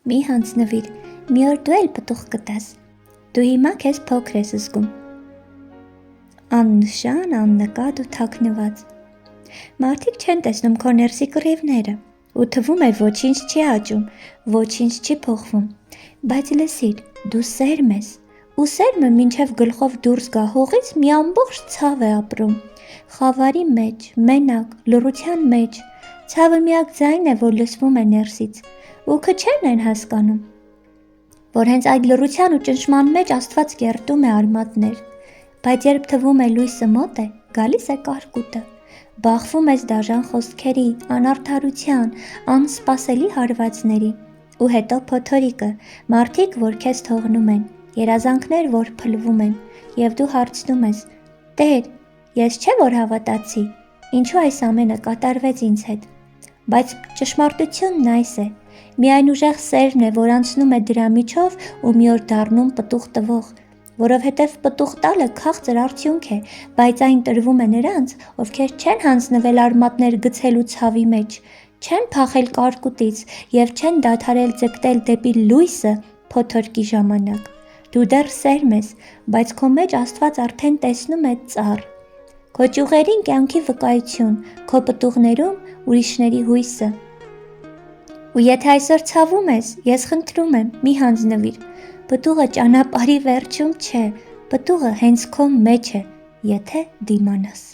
Մի հանձնվիր, մի օր դու էլ պտուղ կտաս, դու հիմա քեզ փոքր ես զգում, աննշան, աննկատ ու թաքնված, մարդիկ չեն տեսնում քո ներսի կռիվները ու թվում է ոչինչ չի աճում, ոչինչ չի փոխվում, բայց լսիր, դու սերմ ես ու սերմը մինչև գլխով դուրս գա հողից մի ամբողջ ցավ է ապրում, խավարի մեջ, մենակ, լռության մեջ, ցավը միակ ձայնն է, որ լսվում է ներսից ու քչերն են հասկանում, որ հենց այդ լռության ու ճնշման մեջ Աստված կերտում է արմատներ, բայց երբ թվում է լույսը մոտ է, գալիս է կարկուտը, բախվում ես դաժան խոսքերի, անարդարության, անսպասելի հարվածների ու հետո փոթորիկը, մարդիկ, որ քեզ թողնում են, երազանքներ, որ փլվում են և դու հարցնում ես, Տեր, ես չէ որ հավատացի, ինչու այս ամենը կատարվեց ինձ հետ, բայց ճշմարտությունն այս է, միայն ուժեղ սերմն է, որ անցնում է դրա միջով ու մի օր դառնում պտուղ տվող, որովհետև պտուղ տալը քաղցր արդյունք է, բայց այն տրվում է նրանց, ովքեր չեն հանձնվել արմատներ գցելու ցավի մեջ, չեն փախել կարկուտից և չեն դադարել ձգտել դեպի լույսը փոթորկի ժամանակ, դու դեռ սերմ ես, բայց քո մեջ Աստված արդեն տեսնում է ծառ, քո ճյուղերին կյանքի վկայություն, քո պտուղներում ուրիշների հույսը, ու եթե այսօր ցավում ես, ես խնդրում եմ, մի հանձնվիր, պտուղը ճանապարհի վերջում չէ, պտուղը հենց քո մեջ է, եթե դիմանաս։